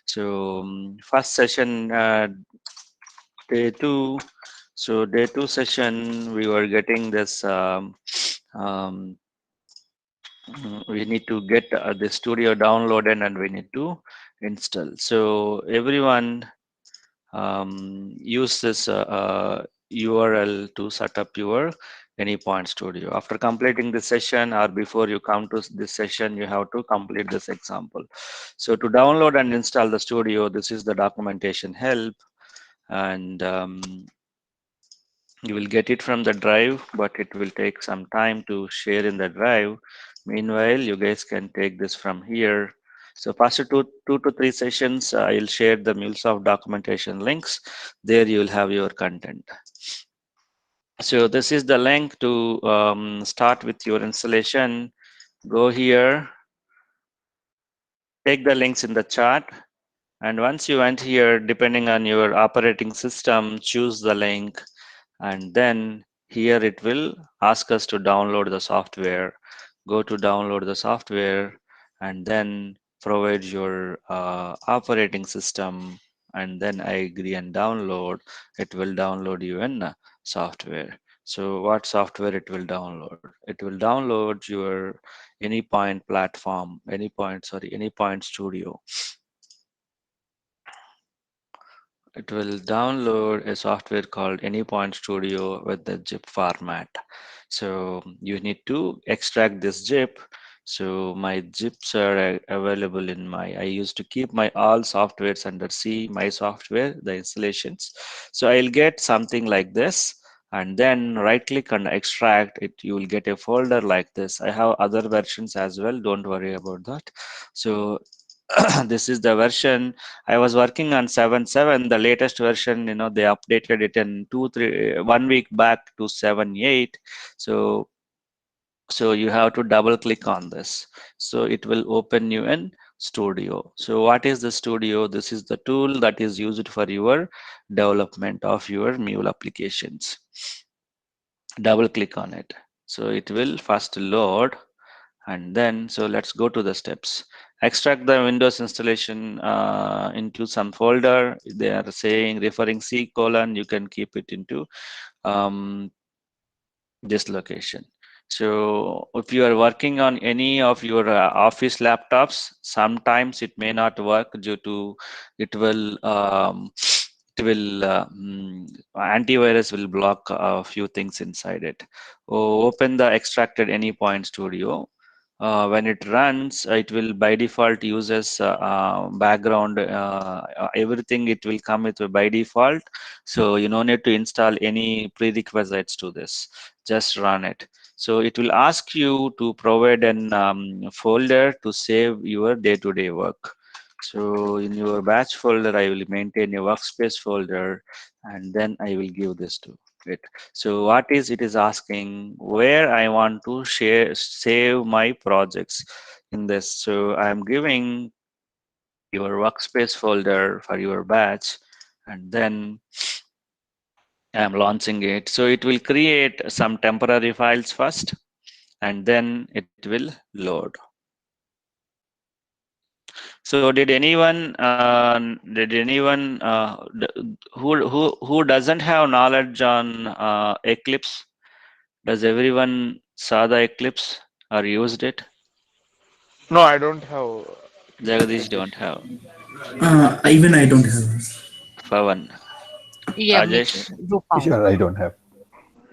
So first session, day 2. So day 2 session, we were getting this. Um, we need to get the studio downloaded and we need to install. So everyone use this URL to set up your AnyPoint Studio. After completing this session or before you come to this session, you have to complete this example. So to download and install the studio, this is the documentation help, and you will get it from the drive, but it will take some time to share in the drive. Meanwhile, you guys can take this from here. So first two to three sessions, I'll share the MuleSoft documentation links. There you will have your content. So this is the link to start with your installation. Go here, take the links in the chat. And once you went here, depending on your operating system, choose the link, and then here it will ask us to download the software. Go to download the software and then provide your operating system, and then I agree and download. It will download you in software. So what software it will download? It will download your AnyPoint platform, AnyPoint Studio. It will download a software called AnyPoint Studio with the zip format. So you need to extract this zip. So my zips are available in my, I used to keep my all softwares under C, my software, the installations. So I'll get something like this, and then right click and extract it. You will get a folder like this. I have other versions as well. Don't worry about that. So this is the version. I was working on 7.7, the latest version. They updated it in 1 week back to 7.8. So you have to double click on this. So it will open you in Studio. So what is the Studio? This is the tool that is used for your development of your Mule applications. Double click on it. So it will first load, and then so let's go to the steps. Extract the Windows installation into some folder. They are saying referring C colon, you can keep it into this location. So if you are working on any of your office laptops, sometimes it may not work due to it will antivirus will block a few things inside it. Open the extracted AnyPoint Studio. When it runs, it will by default uses background, everything it will come with by default. So you don't need to install any prerequisites to this. Just run it. So it will ask you to provide an folder to save your day-to-day work. So in your batch folder, I will maintain a workspace folder, and then I will give this to it. So what is it is asking where I want to save my projects in this. So I'm giving your workspace folder for your batch, and then I'm launching it. So it will create some temporary files first, and then it will load. So who doesn't have knowledge on Eclipse? Does everyone saw the Eclipse or used it? No, I don't have Jagadish don't Eclipse. have. Even I don't have. Pavan, Yeah, me too. Rajesh. Drupal. Sure, I don't have.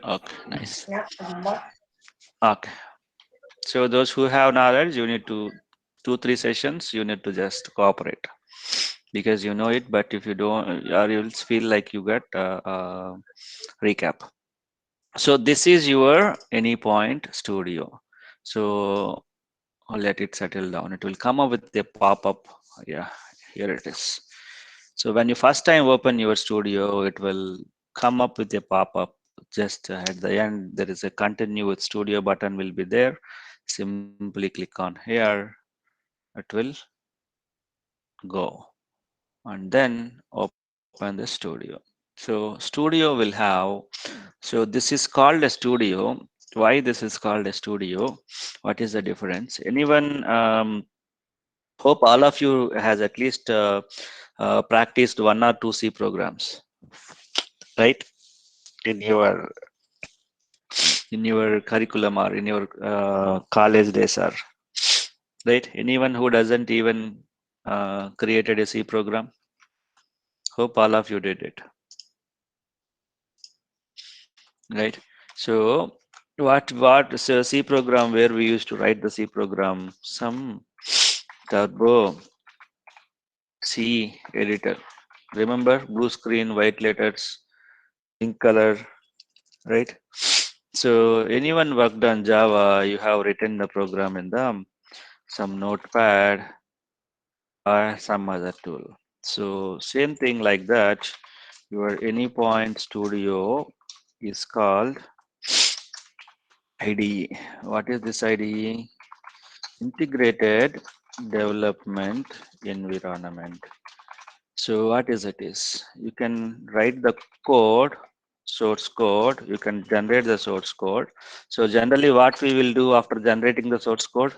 Okay, nice. Okay, so those who have knowledge, you need to 2-3 sessions. You need to just cooperate because you know it. But if you don't, or you'll feel like you get recap. So this is your AnyPoint Studio. So I'll let it settle down. It will come up with a pop-up. Yeah, here it is. So when you first time open your studio, it will come up with a pop-up. Just at the end, there is a continue with studio button will be there. Simply click on here. It will go, and then open the studio. So studio will have, so this is called a studio. Why this is called a studio? What is the difference? Anyone Hope all of you has at least practiced one or two C programs, right? In your curriculum or in your college days, or right? Anyone who doesn't even created a C program? Hope all of you did it, right? So so C program, where we used to write the C program, some turbo C editor. Remember, blue screen, white letters, pink color, right? So anyone worked on Java, you have written the program in the some notepad or some other tool. So same thing like that. Your Anypoint Studio is called IDE. What is this IDE? Integrated Development Environment. So what is it is? You can write the code, source code. You can generate the source code. So generally, what we will do after generating the source code?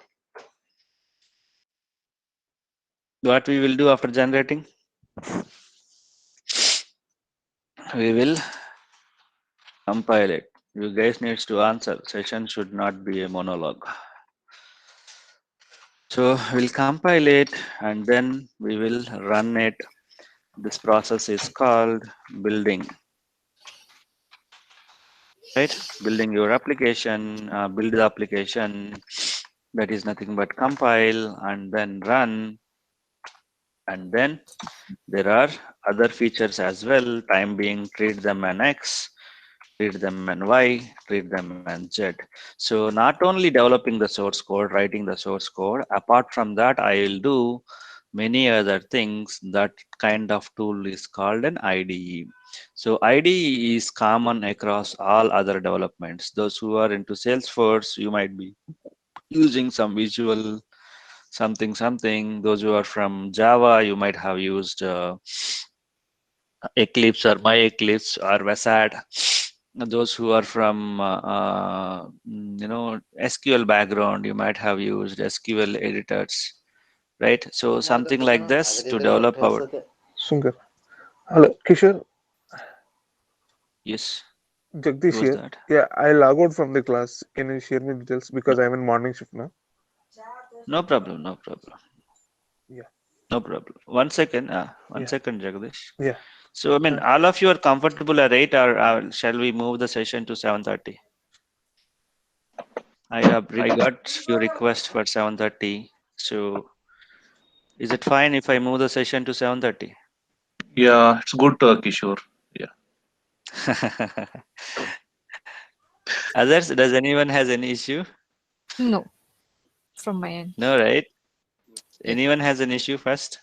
What we will do after generating? We will compile it. You guys needs to answer. Session should not be a monologue. So we'll compile it and then we will run it. This process is called building, right? Building your application, build the application. That is nothing but compile and then run. And then there are other features as well. Time being, treat them an X, treat them an Y, treat them an Z. So not only developing the source code, writing the source code, apart from that, I will do many other things. That kind of tool is called an IDE. So IDE is common across all other developments. Those who are into Salesforce, you might be using some visual something something. Those who are from Java, you might have used Eclipse or MyEclipse or Vasad. Those who are from SQL background, you might have used SQL editors, right? So something like this to develop our. Sundar. Hello, Kishore. Yes, Jagdish who's here. that? Yeah, I log out from the class. Can you share me details because I'm in morning shift now? No problem, no problem, Yeah, no problem. One second, yeah, Jagdish. yeah. So I mean, all of you are comfortable at 8, or shall we move the session to 7:30? I got few requests for 7:30. So is it fine if I move the session to 7:30? Yeah, it's good, Kishore. Yeah. Others, does anyone has any issue? No, from my end. No, right? Anyone has an issue first?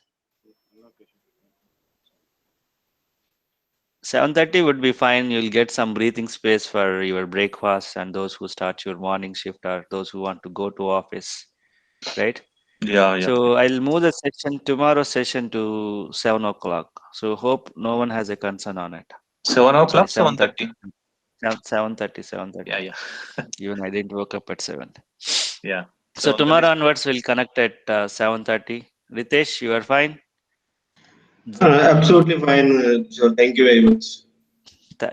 7:30 would be fine. You'll get some breathing space for your breakfast and those who start your morning shift or those who want to go to office, right? Yeah, yeah. So I'll move the session, tomorrow's session, to 7 o'clock. So hope no one has a concern on it. 7 Sorry, o'clock, 7:30. 7:30. 7:30, Yeah, 7:30. yeah. Even I didn't woke up at 7. Yeah. So 7:30. tomorrow onwards we'll connect at 7:30. Ritesh, you are fine? Absolutely fine. So thank you very much.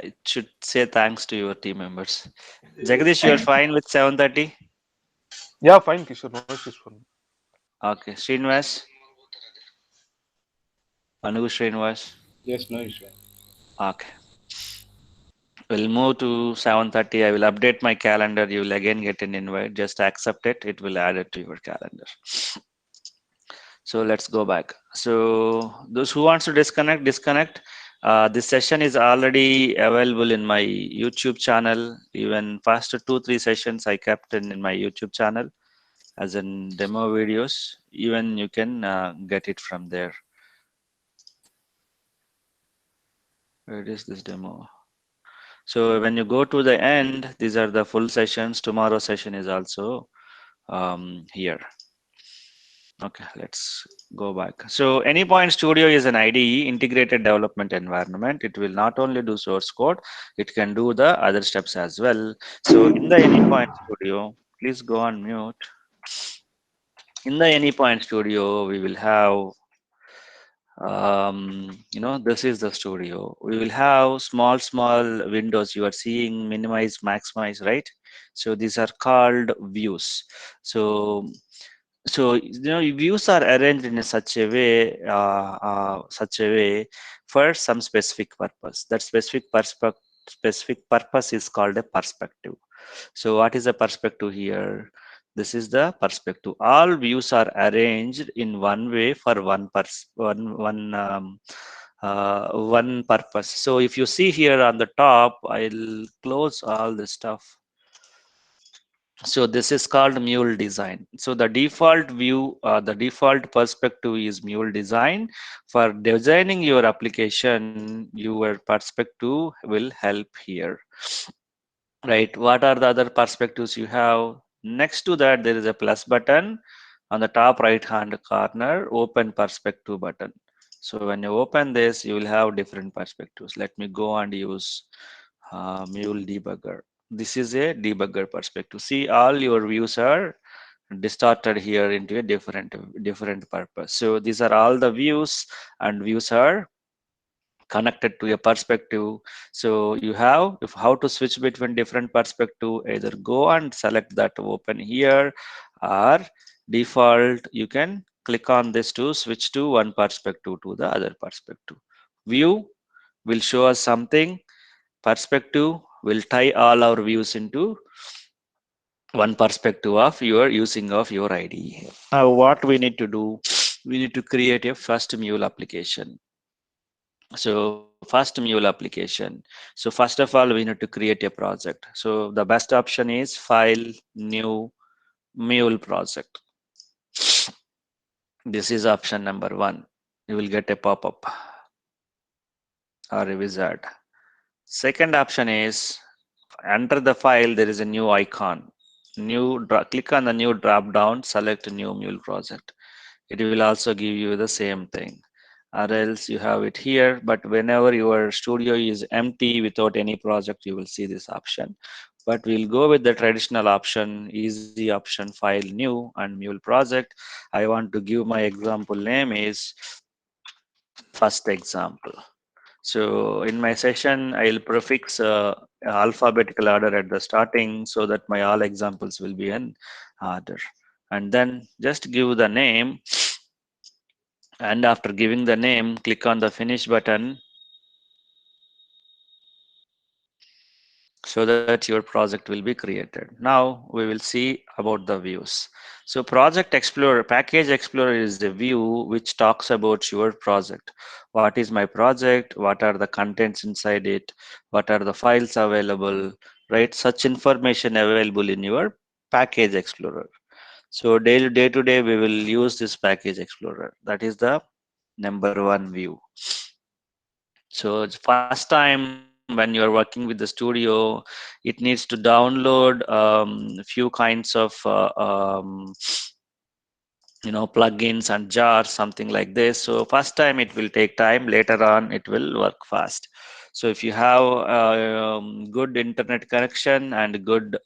It should say thanks to your team members. Jagdish, you are Thank fine with 7:30? Yeah, fine, Kishore. No issues for me. Okay. Srinivas? Anu Srinivas? Yes, no issue. Okay. We'll move to 7:30. I will update my calendar. You will again get an invite. Just accept it. It will add it to your calendar. So let's go back. So those who wants to disconnect, disconnect. This session is already available in my YouTube channel. Even first 2-3 sessions I kept in my YouTube channel as in demo videos. Even you can get it from there. Where is this demo? So when you go to the end, these are the full sessions. Tomorrow session is also here. Okay, let's go back. So Anypoint Studio is an IDE, integrated development environment. It will not only do source code, it can do the other steps as well. So in the Anypoint Studio, please go on mute. in the AnyPoint Studio, we will have this is the studio. We will have small windows. You are seeing minimize, maximize, right? So these are called views. So views are arranged in such a way for some specific purpose. That specific purpose is called a perspective. So what is a perspective here? This is the perspective. All views are arranged in one way for one purpose. So if you see here on the top, I'll close all this stuff. So this is called mule design. So the default view, the default perspective is mule design. For designing your application, your perspective will help here. Right, what are the other perspectives you have? Next to that, there is a plus button on the top right hand corner, open perspective button. So when you open this, you will have different perspectives. Let me go and use Mule debugger. This is a debugger perspective. See, all your views are distorted here into a different purpose. So these are all the views, and views are connected to a perspective. So you have, if how to switch between different perspective, either go and select that open here, or default you can click on this to switch to one perspective to the other perspective. View will show us something, perspective will tie all our views into one perspective of your using of your IDE. Now what we need to do, we need to create a first mule application. So first mule application. So first of all, we need to create a project. So the best option is file, new, mule project. This is option number 1. You will get a pop-up or a wizard. Second option is enter the file. There is a new icon. Click on the new drop down, select new mule project. It will also give you the same thing. Or else you have it here, but whenever your studio is empty without any project, you will see this option. But we'll go with the traditional option, easy option, file, new, and mule project. I want to give my example name is first example. So in my session, I'll prefix alphabetical order at the starting so that my all examples will be in order. And then just give the name. And after giving the name, click on the finish button so that your project will be created. Now we will see about the views. So Project Explorer, Package Explorer is the view which talks about your project. What is my project? What are the contents inside it? What are the files available? Right? Such information available in your Package Explorer. So day to day, we will use this Package Explorer. That is the number 1 view. So it's first time when you're working with the studio, it needs to download few kinds of plugins and jars, something like this. So first time it will take time, later on it will work fast. So if you have good internet connection and good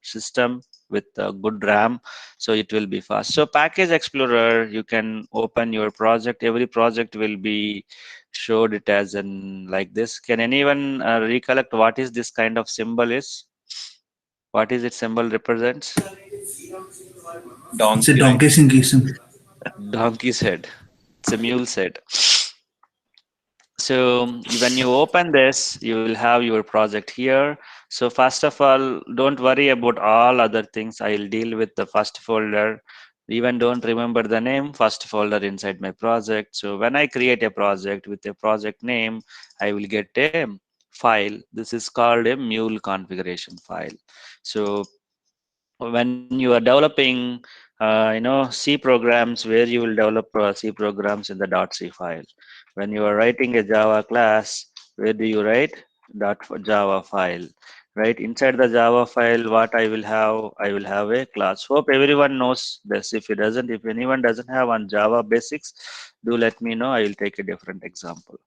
system with good RAM, so it will be fast. So Package Explorer, you can open your project. Every project will be showed it as in like this. Can anyone recollect what is this kind of symbol is? What is its symbol represents? It's a Donkey, right? donkey syncation. Donkey's head. It's a mule's head. So when you open this, you will have your project here. So first of all, don't worry about all other things. I'll deal with the first folder. Even don't remember the name, first folder inside my project. So when I create a project with a project name, I will get a file. This is called a mule configuration file. So when you are developing C programs, where you will develop C programs in the .c file. When you are writing a Java class, where do you write? .java file. Right inside the Java file, what I will have a class. Hope everyone knows this. If anyone doesn't have on Java basics, do let me know. I will take a different example.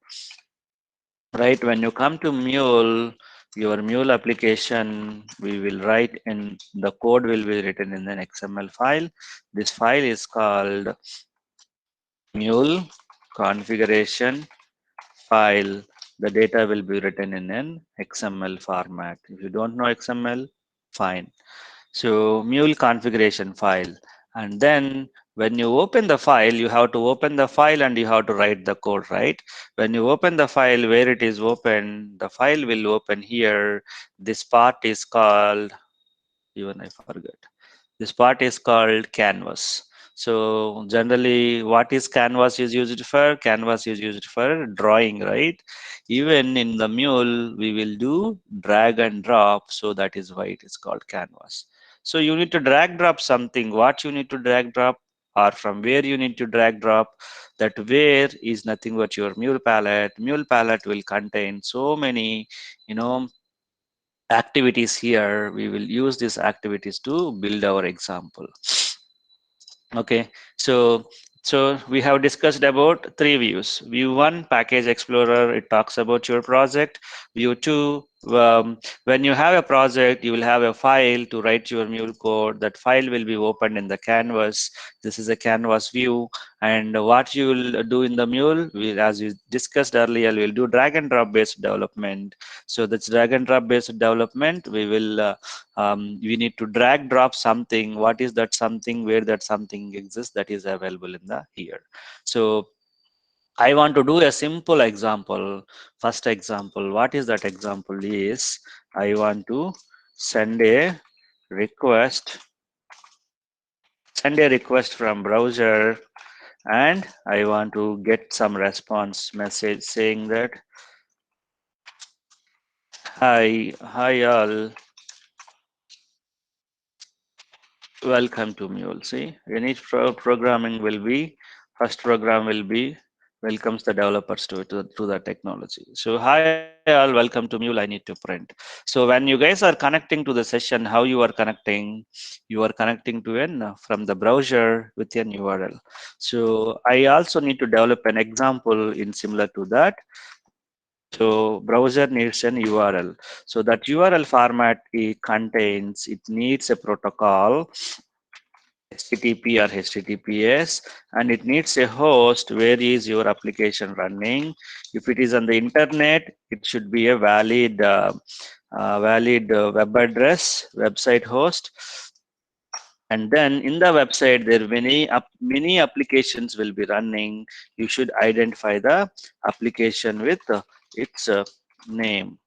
Right, when you come to mule, your mule application, we will write in the code will be written in an XML file. This file is called mule configuration file. The data will be written in an XML format. If you don't know XML, fine. So mule configuration file, and then when you open the file, you have to open the file and you have to write the code, right? When you open the file, where it is open, the file will open here. This part is called, even I forgot. This part is called canvas. So generally, what is canvas is used for? Canvas is used for drawing, right? Even in the mule, we will do drag and drop. So that is why it is called canvas. So you need to drag drop something. What you need to drag drop, or from where you need to drag drop. That where is nothing but your mule palette. Mule palette will contain so many, you know, activities here. We will use these activities to build our example. Okay, so we have discussed about three views. View one, package explorer, it talks about your project. View two, when you have a project, you will have a file to write your mule code. That file will be opened in the canvas. This is a canvas view. And what you will do in the mule, as you discussed earlier, we'll do drag and drop based development. So that's drag and drop based development. We need to drag drop something. What is that something? Where that something exists, that is available in the here. So I want to do a simple example. First example, what is that example is, I want to send a request from browser, and I want to get some response message saying that hi all, welcome to Mule. See, in each programming will be, first program will be welcomes the developers to the technology. So hi all, welcome to Mule. I need to print. So when you guys are connecting to the session, how you are connecting? You are connecting to an from the browser with an URL. So I also need to develop an example in similar to that. So browser needs an URL. So that URL format it contains, it needs a protocol HTTP or HTTPS, and it needs a host. Where is your application running? If it is on the internet, it should be a valid web address, website host. And then in the website, there are many applications will be running. You should identify the application with its name.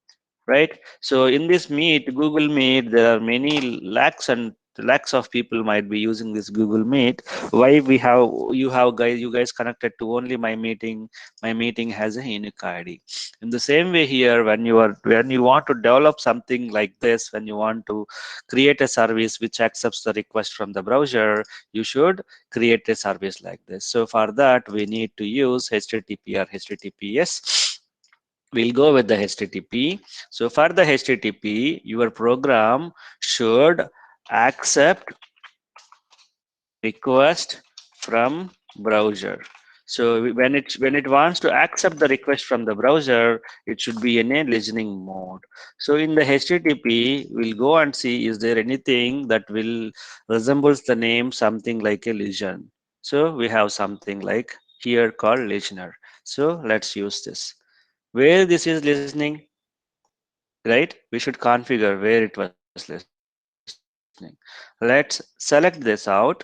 Right. So in this Meet, Google Meet, there are many lakhs and lakhs of people might be using this Google Meet. Why you guys connected to only my meeting? My meeting has a unique ID. In the same way here, when you want to develop something like this, when you want to create a service which accepts the request from the browser, you should create a service like this. So for that, we need to use HTTP or HTTPS. We'll go with the HTTP. So for the HTTP, your program should accept request from browser. So when it wants to accept the request from the browser, it should be in a listening mode. So in the HTTP, we'll go and see is there anything that will resembles the name something like a listen. So we have something like here called listener. So let's use this. Where this is listening, right? We should configure where it was listening. Let's select this out,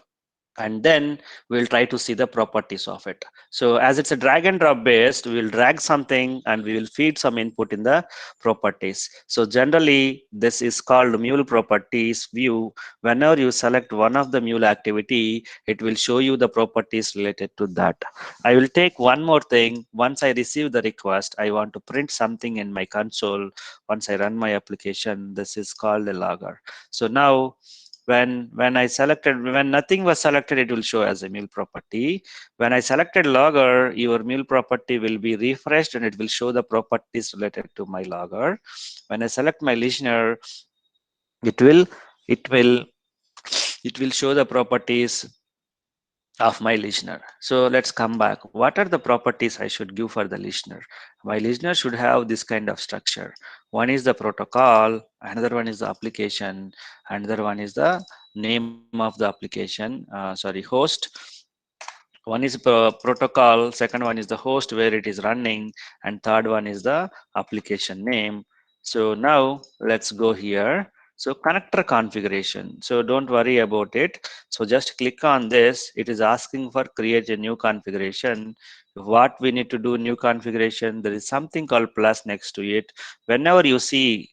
and then we'll try to see the properties of it. So as it's a drag and drop based, we'll drag something and we will feed some input in the properties. So generally, this is called mule properties view. Whenever you select one of the mule activity, it will show you the properties related to that. I will take one more thing. Once I receive the request, I want to print something in my console. Once I run my application, this is called a logger. So now when nothing was selected, it will show as a mule property. When I selected logger, your mule property will be refreshed and it will show the properties related to my logger. When I select my listener, it will it will show the properties of my listener. So let's come back. What are the properties I should give for the listener? My listener should have this kind of structure. One is the protocol, another one is the application, another one is the name of the application, host. One is protocol, second one is the host where it is running, and third one is the application name. So now let's go here. So connector configuration. So don't worry about it. So just click on this. It is asking for create a new configuration. What we need to do new configuration, there is something called plus next to it. Whenever you see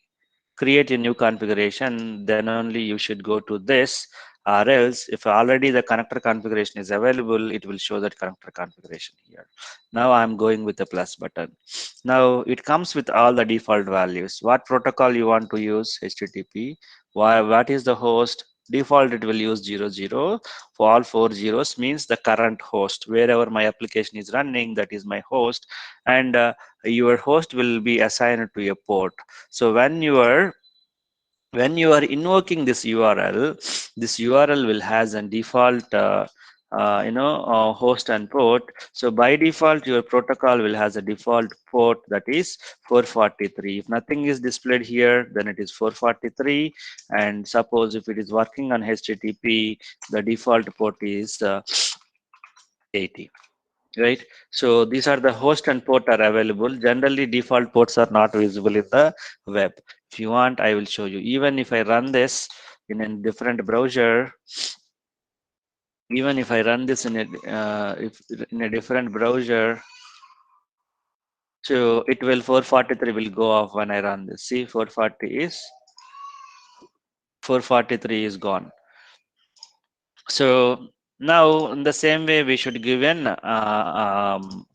create a new configuration, then only you should go to this, or else if already the connector configuration is available, it will show that connector configuration here. Now I'm going with the plus button. Now it comes with all the default values. What protocol you want to use? HTTP. What is the host? Default it will use 00. For all 4 zeros means the current host. Wherever my application is running, that is my host. And your host will be assigned to a port. So when you are invoking this URL will has a default host and port. So by default your protocol will has a default port, that is 443. If nothing is displayed here, then it is 443. And suppose if it is working on HTTP, the default port is 80. Right. So these are the host and port are available. Generally default ports are not visible in the web. If you want, I will show you. Even if I run this in a different browser, even if I run this in a different browser, so it will 443 will go off when I run this. See, 443 is gone. So now in the same way we should give an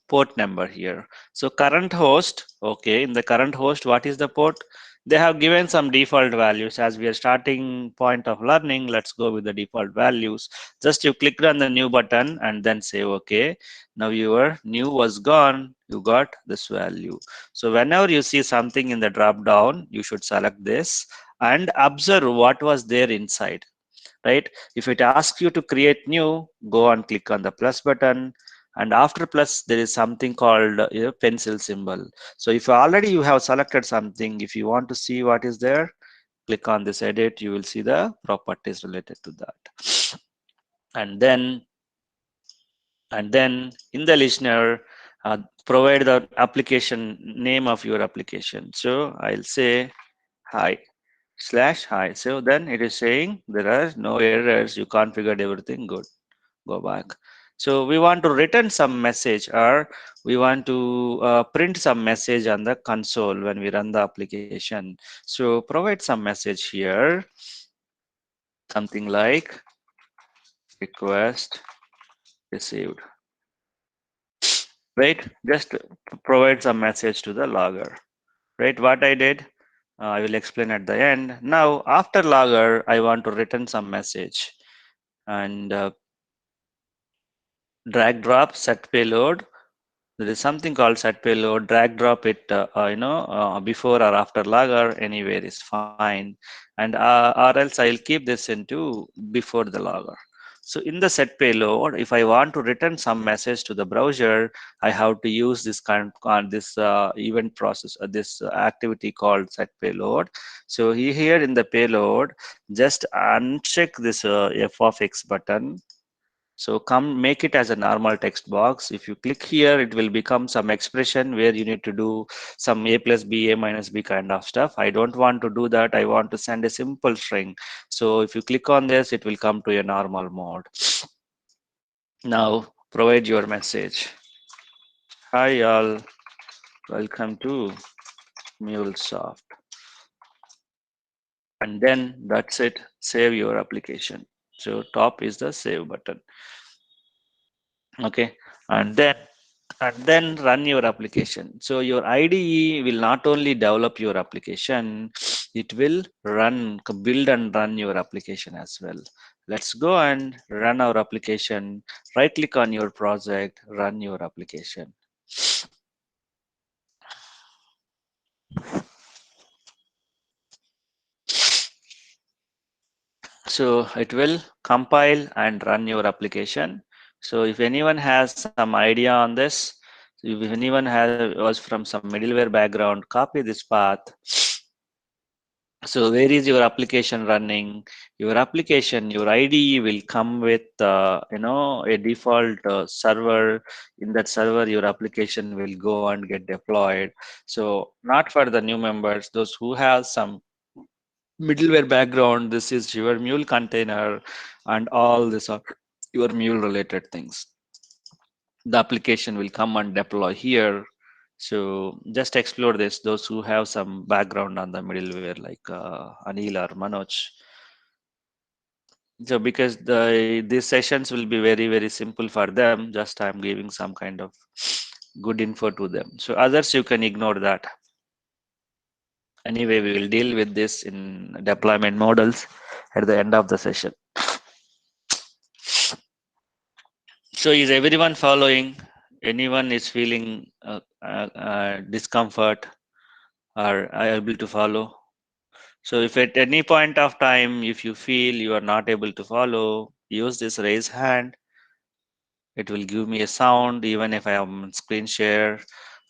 port number here. So current host, okay, in the current host, what is the port? They have given some default values. As we are starting point of learning, let's go with the default values. Just you click on the new button and then say okay. Now your new was gone, you got this value. So whenever you see something in the drop down, you should select this and observe what was there inside. Right? If it asks you to create new, go and click on the plus button. And after plus, there is something called pencil symbol. So if already you have selected something, if you want to see what is there, click on this edit, you will see the properties related to that. And then in the listener, provide the application name of your application. So I'll say hi/hi. So then it is saying there are no errors. You configured everything good. Go back. So we want to return some message, or we want to print some message on the console when we run the application. So provide some message here, something like request received. Right? Just provide some message to the logger. Right? What I did, I will explain at the end. Now after logger, I want to return some message, and drag drop set payload. There is something called set payload. Drag drop it before or after logger, anywhere is fine. And or else I'll keep this into before the logger. So in the set payload, if I want to return some message to the browser, I have to use this event process, this activity called set payload. So here in the payload, just uncheck this f of x button. So come make it as a normal text box. If you click here, it will become some expression where you need to do some a plus b, a minus b kind of stuff. I don't want to do that. I want to send a simple string. So if you click on this, it will come to a normal mode. Now provide your message. Hi all, welcome to MuleSoft. And then that's it. Save your application. So top is the save button. Okay, and then run your application. So your IDE will not only develop your application, it will build and run your application as well. Let's go and run our application. Right click on your project, run your application. So it will compile and run your application. So if anyone has some idea on this, if anyone was from some middleware background, copy this path. So where is your application running? Your application, your IDE will come with a default server. In that server, your application will go and get deployed. So not for the new members, those who have some middleware background, this is your Mule container, and all this are your Mule related things. The application will come and deploy here. So just explore this, those who have some background on the middleware like Anil or Manoj. So because these sessions will be very, very simple for them, just I'm giving some kind of good info to them. So others, you can ignore that. Anyway, we will deal with this in deployment models at the end of the session. So is everyone following? Anyone is feeling discomfort or are able to follow? So if at any point of time, if you feel you are not able to follow, use this raise hand. It will give me a sound even if I am on screen share,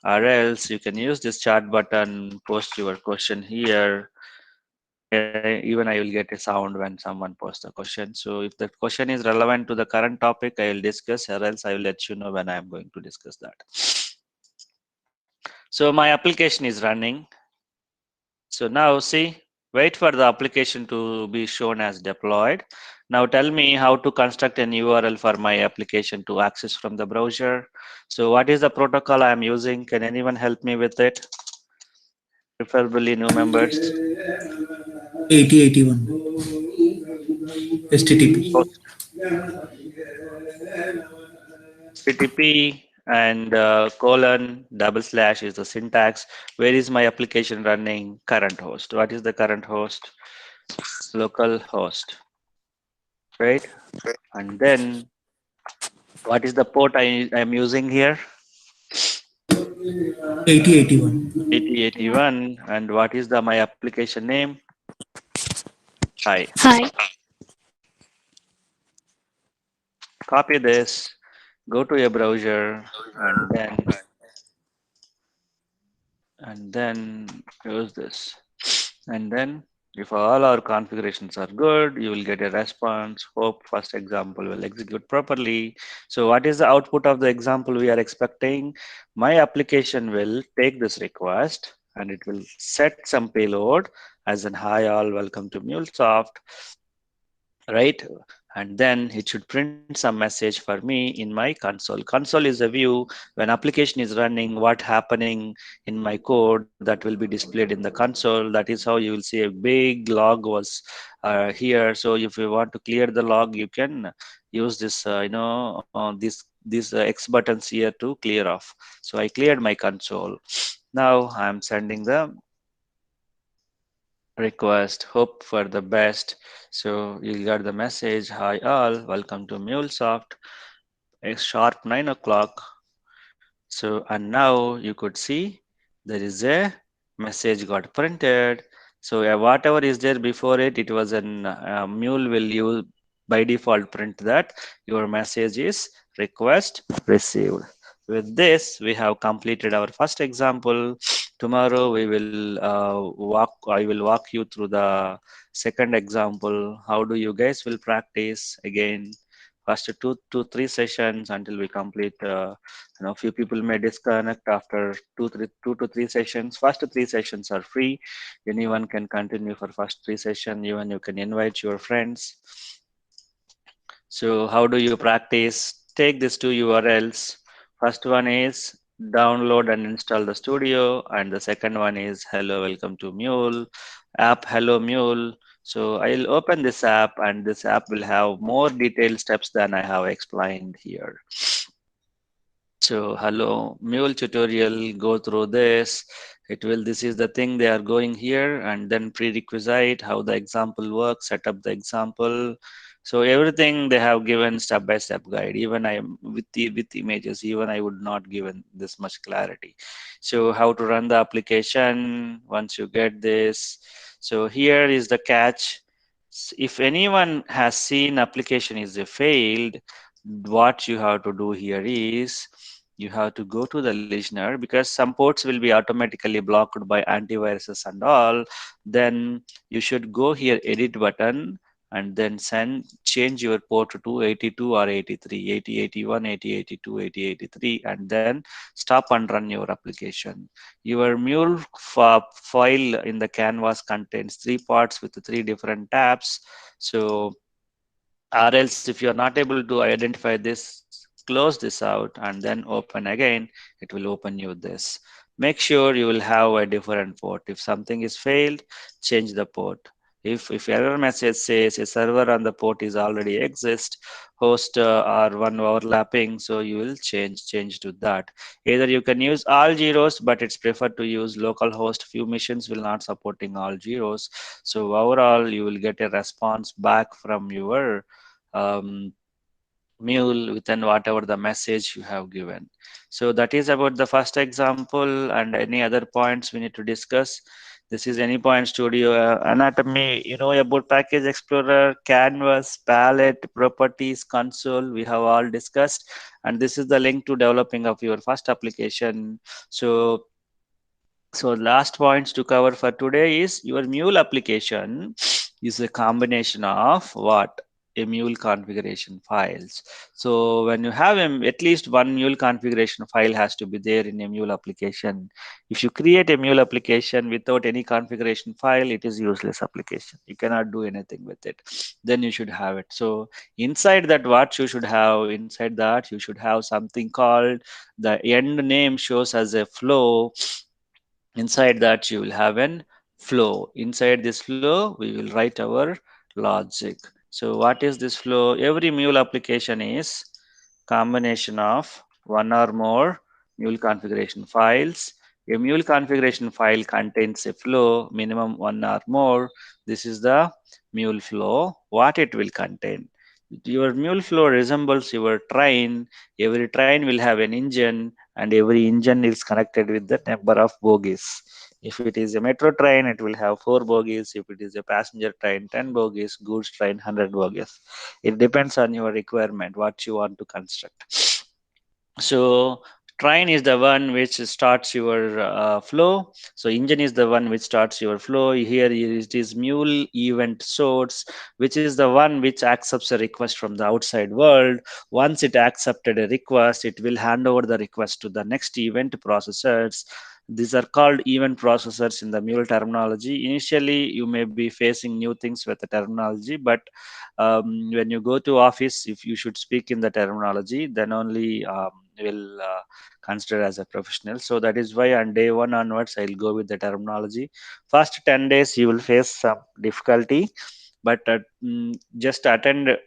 or else you can use this chat button, post your question here. Even I will get a sound when someone posts a question. So if the question is relevant to the current topic, I will discuss, or else I will let you know when I am going to discuss that. So my application is running. So now see, wait for the application to be shown as deployed. Now tell me how to construct an URL for my application to access from the browser. So what is the protocol I am using? Can anyone help me with it? Preferably new members. 8081 HTTP. HTTP and colon / is the syntax. Where is my application running? Current host. What is the current host? Local host, right? And then what is the port I am using here? 8081. 8081. And what is the my application name? Hi. Hi. Copy this, go to your browser, and then use this. And then if all our configurations are good, you will get a response. Hope first example will execute properly. So what is the output of the example we are expecting? My application will take this request and it will set some payload as in hi all, welcome to MuleSoft, right? And then it should print some message for me in my console. Console is a view when application is running, what happening in my code that will be displayed in the console. That is how you will see a big log was here. So if you want to clear the log, you can use this, these X buttons here to clear off. So I cleared my console. Now I'm sending the request, hope for the best. So you got the message, hi all, welcome to MuleSoft. It's sharp 9 o'clock. So, and now you could see there is a message got printed. So whatever is there before it, it was an Mule will use by default print that your message is request received. With this, we have completed our first example. Tomorrow we will I will walk you through the second example. How do you guys will practice again? First 2 to 3 sessions until we complete. Few people may disconnect after 2 to 3 sessions. First 3 sessions are free. Anyone can continue for first 3 sessions. Even you can invite your friends. So how do you practice? Take these 2 URLs. First one is download and install the studio, and the second one is hello, welcome to Mule app, hello Mule. So I'll open this app, and this app will have more detailed steps than I have explained here. So hello Mule tutorial, go through this. This is the thing they are going here, and then prerequisite, how the example works, set up the example. So everything they have given step-by-step guide. Even I am with images, even I would not given this much clarity. So how to run the application once you get this. So here is the catch. If anyone has seen application is a failed, what you have to do here is you have to go to the listener, because some ports will be automatically blocked by antiviruses and all. Then you should go here, edit button, and then change your port to 82 or 83, 80, 81, 80, 82, 80, 83, and then stop and run your application. Your mule file in the canvas contains 3 parts with 3 different tabs. So, or else if you're not able to identify this, close this out and then open again, it will open you this. Make sure you will have a different port. If something is failed, change the port. If error message says a server on the port is already exist, host or one overlapping, so you will change to that. Either you can use all zeros, but it's preferred to use localhost. Few machines will not supporting all zeros. So overall, you will get a response back from your um, mule within whatever the message you have given. So that is about the first example. And any other points we need to discuss? This is Anypoint Studio Anatomy. You know about Package Explorer, Canvas, Palette, Properties, Console. We have all discussed. And this is the link to developing of your first application. So last points to cover for today is your mule application is a combination of what? A mule configuration files. So when you have at least one mule configuration file has to be there in a mule application. If you create a mule application without any configuration file, it is useless application. You cannot do anything with it. Then you should have it. So inside that, what you should have, inside that you should have something called the end name shows as a flow. Inside that you will have an flow. Inside this flow we will write our logic. So what is this flow? Every mule application is combination of one or more mule configuration files. A mule configuration file contains a flow, minimum one or more. This is the mule flow. What it will contain? Your mule flow resembles your train. Every train will have an engine, and every engine is connected with the number of bogies. If it is a metro train, it will have 4 bogies. If it is a passenger train, 10 bogies. Goods train, 100 bogies. It depends on your requirement, what you want to construct. So train is the one which starts your flow. So engine is the one which starts your flow. Here it is mule event source, which is the one which accepts a request from the outside world. Once it accepted a request, it will hand over the request to the next event processors. These are called event processors in the mule terminology. Initially, you may be facing new things with the terminology, but when you go to office, if you should speak in the terminology, then only will consider as a professional. So that is why on day 1 onwards, I'll go with the terminology. First 10 days, you will face some difficulty, but just attend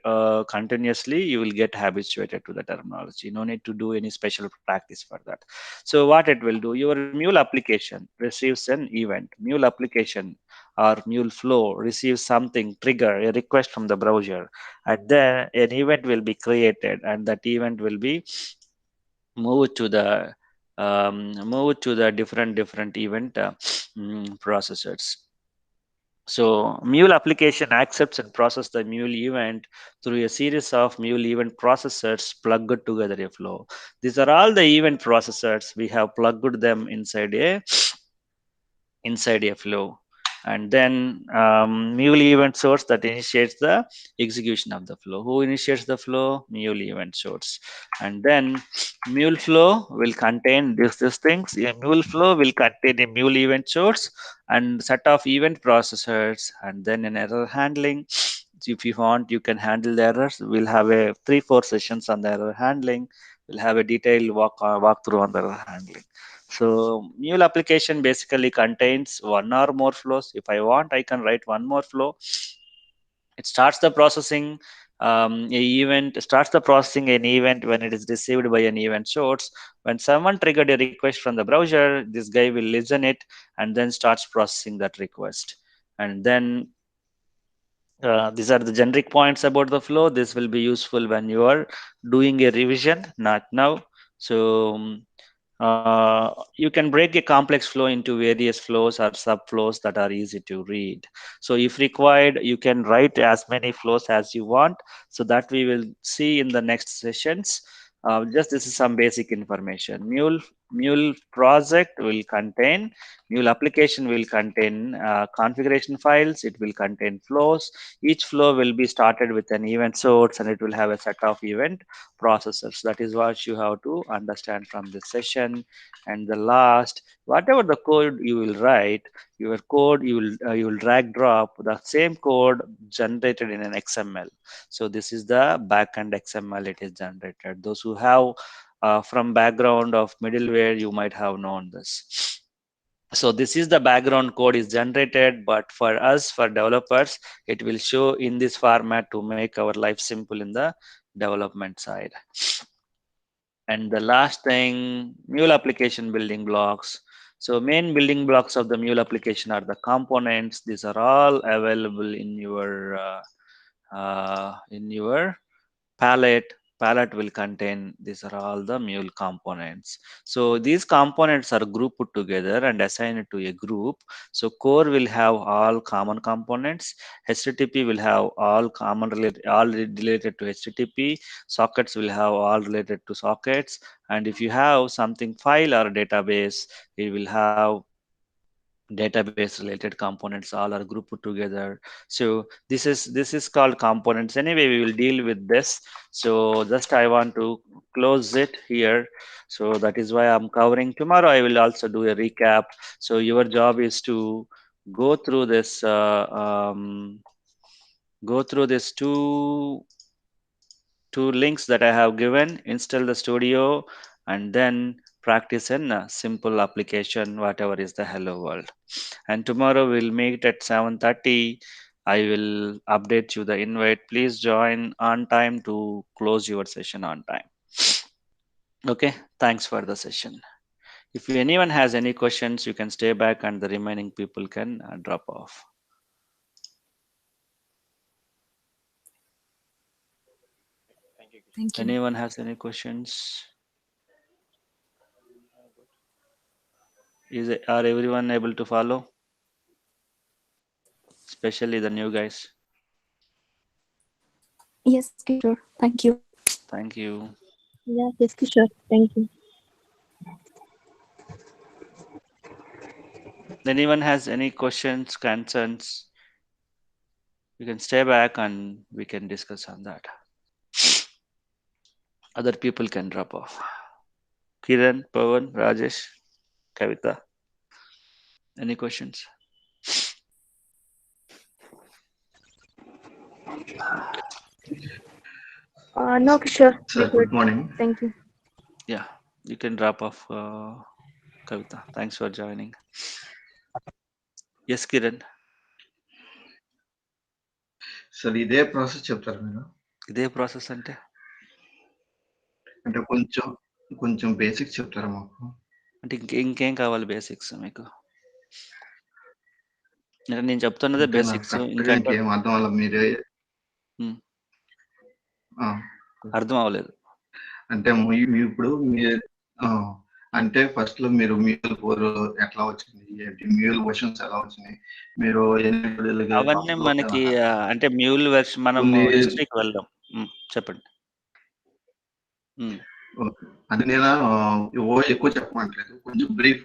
continuously, you will get habituated to the terminology. No need to do any special practice for that. So what it will do, your mule application receives an event. Mule application or mule flow receives something, trigger a request from the browser, and then an event will be created, and that event will be moved to the different event processors. So mule application accepts and processes the mule event through a series of mule event processors plugged together a flow. These are all the event processors. We have plugged them inside a flow. And then mule event source that initiates the execution of the flow. Who initiates the flow? Mule event source. And then mule flow will contain these things. A mule flow will contain a mule event source and set of event processors, and then an error handling. If you want, you can handle the errors. We'll have a 3-4 sessions on the error handling. We'll have a detailed walkthrough on the error handling. So mule application basically contains one or more flows. If I want, I can write one more flow. It starts the processing an event when it is received by an event source. When someone triggered a request from the browser, this guy will listen it and then starts processing that request. And then these are the generic points about the flow. This will be useful when you are doing a revision, not now. So You can break a complex flow into various flows or subflows that are easy to read. So if required, you can write as many flows as you want. So that we will see in the next sessions. Just this is some basic information. Mule project will contain, Mule application will contain configuration files. It will contain flows. Each flow will be started with an event source, and it will have a set of event processors. That is what you have to understand from this session. And the last, whatever the code you will write, your code you will drag drop the same code generated in an XML. So this is the backend XML it is generated. Those who have from background of middleware, you might have known this. So this is the background code is generated, but for us, for developers, it will show in this format to make our life simple in the development side. And the last thing, Mule application building blocks. So main building blocks of the Mule application are the components. These are all available in your palette. Palette will contain, these are all the Mule components. So these components are grouped together and assigned to a group. So core will have all common components. HTTP will have all related to HTTP. Sockets will have all related to sockets. And if you have something file or database, it will have database related components, all are grouped together. So this is called components. Anyway, we will deal with this. So just I want to close it here. So that is why I'm covering. Tomorrow I will also do a recap. So your job is to go through this two links that I have given, install the studio, and then practice a simple application, whatever is the hello world. And tomorrow we'll meet at 7:30. I will update you the invite. Please join on time to close your session on time. Okay, thanks for the session. If anyone has any questions, you can stay back and the remaining people can drop off. Thank you. Anyone has any questions? Are everyone able to follow? Especially the new guys. Yes, Kishore. Thank you. Thank you. Yeah, yes, Kishore. Thank you. Anyone has any questions, concerns? You can stay back and we can discuss on that. Other people can drop off. Kiran, Pawan, Rajesh, Kavita. Any questions? No, Kishore. Sir, good morning. Thank you. Yeah, you can drop off, Kavita. Thanks for joining. Yes, Kiran. Sir ఇదే process చెప్తారు మీరు ఇదే process అంటే అంటే కొంచెం basics చెప్తారా మాకు అంటే ఇంకేం కావాలి బేసిక్స్ మీకు అంటే నేను చెప్తున్నదే బేసిక్స్ ఇంకా ఏం అర్థం అవ్వలేదు మీరే అర్థం అవ్వలేదు అంటే ఇప్పుడు అంటే ఫస్ట్ లో మీరు మ్యూల్ 4 ఎట్లా వచ్చింది ఏంటి మ్యూల్ వర్షన్స్ ఎలా వచ్చినాయి మీరు అవన్నీ మనకి అంటే మ్యూల్ వెర్షన్ మనం హిస్టరీకి వెళ్దాం చెప్పండి అది నేను ఎక్కువ చెప్పమంటలేదు కొంచెం బ్రీఫ్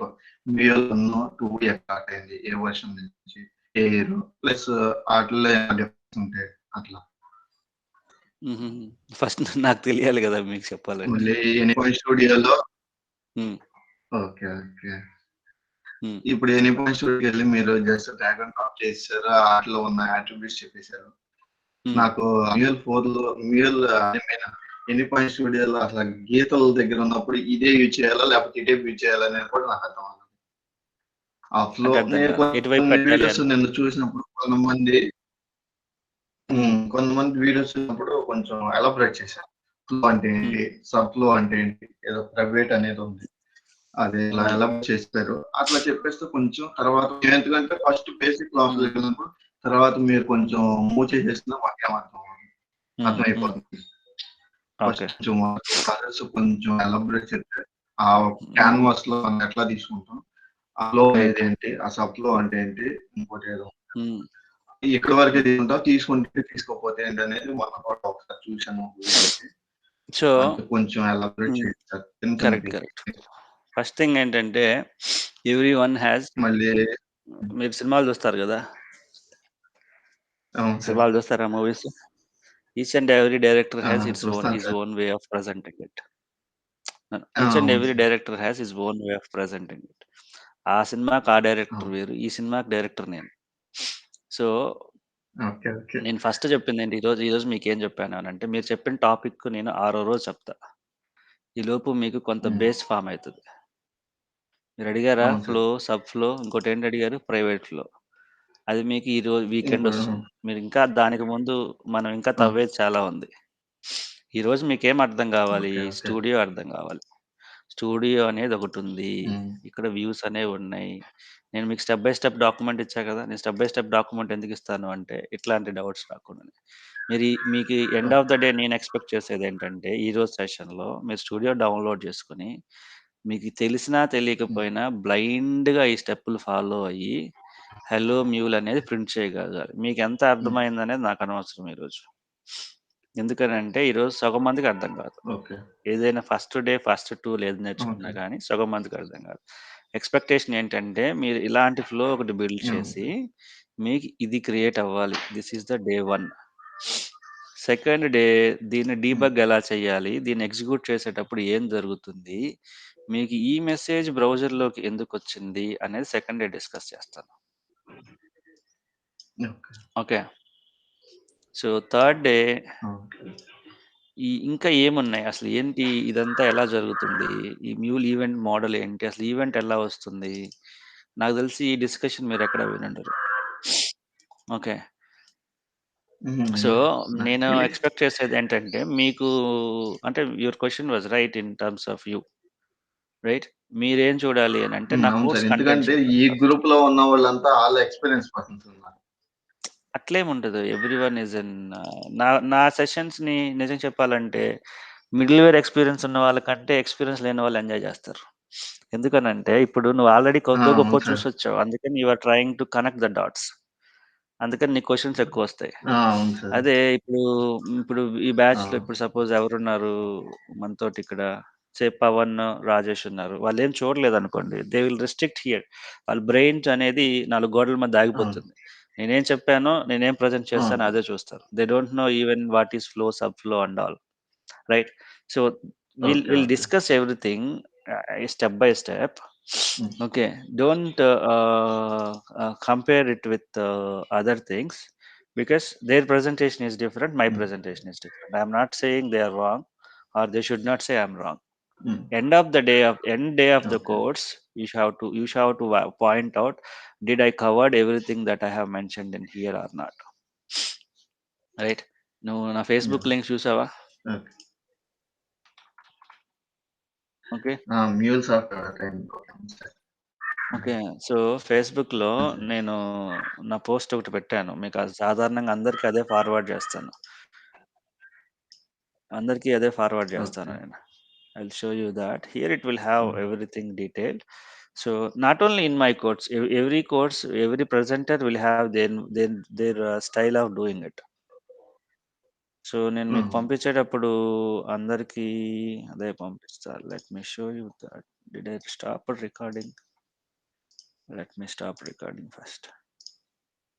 మ్యూల్ 1 2 ఎట్లా అయింది ఏ వర్షన్ నుంచి ఏ ఇయర్ ప్లస్ వాటిలో డిఫరెన్స్ ఉంటాయి అట్లా ఫస్ట్ నాకు తెలియాలి కదా మీకు చెప్పాలంటే స్టూడియోలో ఓకే ఓకే ఇప్పుడు ఎనీ పాయింట్ స్టూడియోకి వెళ్ళి మీరు జస్ట్ డ్రాగ్ అండ్ డ్రాప్ చేశారు వాటిలో ఉన్న అట్రిబ్యూట్స్ చెప్పేశారు నాకు మ్యూల్ 4 లో మ్యూల్ ఎనీ పాయింట్ స్టూడియోలో అసలు గీతల దగ్గర ఉన్నప్పుడు ఇదే యూజ్ చేయాలా లేకపోతే ఇదే యూజ్ చేయాలనేది కూడా నాకు అర్థం అవ్వదు ఆ ఫ్లో నేను చూసినప్పుడు కొంతమంది వీడియోస్ చూసినప్పుడు కొంచెం ఎలాబరేట్ చేశారు ఫ్లో అంటే ఏంటి సబ్ ఫ్లో అంటే ఏంటి ఏదో ప్రైవేట్ అనేది ఉంది అది ఇలా ఎలాబరేట్ చేస్తారు అట్లా చెప్పేస్తే కొంచెం తర్వాత ఎందుకంటే ఫస్ట్ బేసిక్ క్లాస్ వెళ్ళినప్పుడు తర్వాత మీరు కొంచెం మూవ్ చేసేసిన మాకేం అర్థమైపోతుంది కొంచెం ఎలాబరేట్ చెప్తే ఆ క్యాన్వాస్ లో మనం ఎట్లా తీసుకుంటాం, ఆ ఫ్లో అనేది ఏంటి, ఆ సబ్ ఫ్లో అంటే ఏంటి, ఇంకోటి ఏదో ఎక్కడి వరకే తీసుకుంటాం, తీసుకుంటే తీసుకోకపోతే ఏంటి అనేది మనం కూడా ఒకసారి చూసాను. సో కొంచెం ఎలాబరేట్ చేయండి సార్. కరెక్ట్. ఫస్ట్ థింగ్ ఏంటంటే ఎవ్రీ వన్ హ్యాస్, మళ్ళీ మీరు సినిమాలు చూస్తారు కదా, సినిమాలు చూస్తారా, movies? Each and every director has his own way of presenting it. Each and every director has his own way of presenting it. ఆ సినిమాకి ఆ డైరెక్టర్ వేరు, ఈ సినిమాకి డైరెక్టర్ నేను. సో నేను ఫస్ట్ చెప్పింది ఏంటి, ఈరోజు మీకు ఏం చెప్పాను అని అంటే, మీరు చెప్పిన టాపిక్ నేను 6వ రోజు చెప్తా. ఈ లోపు మీకు కొంత బేస్ ఫామ్ అవుతుంది. మీరు అడిగారా ఫ్లో, సబ్ ఫ్లో, ఇంకోటి ఏంటి అడిగారు, ప్రైవేట్ ఫ్లో. అది మీకు ఈ రోజు వీకెండ్ వస్తుంది. మీరు ఇంకా దానికి ముందు మనం ఇంకా తవ్వేది చాలా ఉంది. ఈ రోజు మీకేం అర్థం కావాలి, స్టూడియో అర్థం కావాలి. స్టూడియో అనేది ఒకటి ఉంది, ఇక్కడ వ్యూస్ అనేవి ఉన్నాయి. నేను మీకు స్టెప్ బై స్టెప్ డాక్యుమెంట్ ఇచ్చా కదా. నేను స్టెప్ బై స్టెప్ డాక్యుమెంట్ ఎందుకు ఇస్తాను అంటే, ఇట్లాంటి డౌట్స్ రాకుండా. మీకు ఎండ్ ఆఫ్ ద డే నేను ఎక్స్పెక్ట్ చేసేది ఏంటంటే, ఈ రోజు సెషన్లో మీరు స్టూడియో డౌన్లోడ్ చేసుకుని, మీకు తెలిసినా తెలియకపోయినా బ్లైండ్గా ఈ స్టెప్పులు ఫాలో అయ్యి హలో మ్యూల్ అనేది ప్రింట్ చేయగలగాలి. మీకు ఎంత అర్థమైందనేది నాకు అనవసరం ఈరోజు. ఎందుకనంటే ఈరోజు సగం మందికి అర్థం కాదు. ఏదైనా ఫస్ట్ డే ఫస్ట్ 2 లేదు నేర్చుకున్నా కానీ సగం మందికి అర్థం కాదు. ఎక్స్పెక్టేషన్ ఏంటంటే, మీరు ఇలాంటి ఫ్లో ఒకటి బిల్డ్ చేసి మీకు ఇది క్రియేట్ అవ్వాలి. This is the day 1. Second day దీన్ని డీబగ్ ఎలా చేయాలి, దీన్ని ఎగ్జిక్యూట్ చేసేటప్పుడు ఏం జరుగుతుంది, మీకు ఈ మెసేజ్ బ్రౌజర్లోకి ఎందుకు వచ్చింది అనేది సెకండ్ డే డిస్కస్ చేస్తాను. ఓకే. సో థర్డ్ డే ఇంకా ఏమున్నాయి, అసలు ఏంటి, ఇదంతా ఎలా జరుగుతుంది, ఈ మ్యూల్ ఈవెంట్ మోడల్ ఏంటి, అసలు ఈవెంట్ ఎలా వస్తుంది. నాకు తెలిసి ఈ డిస్కషన్ మీరు ఎక్కడ వినుండరు. ఓకే. సో నేను ఎక్స్పెక్ట్ చేసేది ఏంటంటే, మీకు అంటే your question was right in terms of you, right. మీరేం చూడాలి అని అంటే, నా కోర్స్ కంటెంట్. ఈ గ్రూప్ లో ఉన్న వాళ్ళంతా ఆల్ ఎక్స్పీరియన్స్ పర్సన్స్ ఉన్నారు. అట్లేముండదు. Everyone is in. నా సెషన్స్ని నిజం చెప్పాలంటే, మిడిల్ వేర్ ఎక్స్పీరియన్స్ ఉన్న వాళ్ళకంటే ఎక్స్పీరియన్స్ లేని వాళ్ళు ఎంజాయ్ చేస్తారు. ఎందుకనంటే, ఇప్పుడు నువ్వు ఆల్రెడీ కొద్దో గొప్ప చూసొచ్చావు, అందుకని you are trying to connect the dots. అందుకని నీ క్వశ్చన్స్ ఎక్కువ వస్తాయి. అదే ఇప్పుడు ఈ బ్యాచ్లో ఇప్పుడు సపోజ్ ఎవరున్నారు మనతోటి ఇక్కడ, పవన్, రాజేష్ ఉన్నారు. వాళ్ళు ఏం చూడలేదు అనుకోండి, దే విల్ రిస్ట్రిక్ట్ హియర్. వాళ్ళ బ్రెయిన్ అనేది 4 గోడల మధ్య ఆగిపోతుంది. నేనేం చెప్పానో, నేనేం ప్రజెంట్ చేస్తానో అదే చూస్తారు. They don't know even what is flow, sub flow and all, right. So will discuss everything step by step. Okay, don't compare it with other things, because their presentation is different, my presentation is different. I am not saying they are wrong, or they should not say I am wrong. End day of the course, you should have to point out, did I covered everything that I have mentioned in here or not, right? No, na Facebook links చూసావా? Okay. Okay. So ఫేస్బుక్లో నేను నా post ఒకటి పెట్టాను. మీకు అది సాధారణంగా అందరికీ అదే ఫార్వర్డ్ చేస్తాను. నేను. I will show you that here it will have everything detailed. So not only in my course, every presenter will have their style of doing it. So నేను మీకు పంపించేటప్పుడు అందరికీ అదే పంపిస్తా. Let me show you that. Did I stop recording? Let me stop recording first.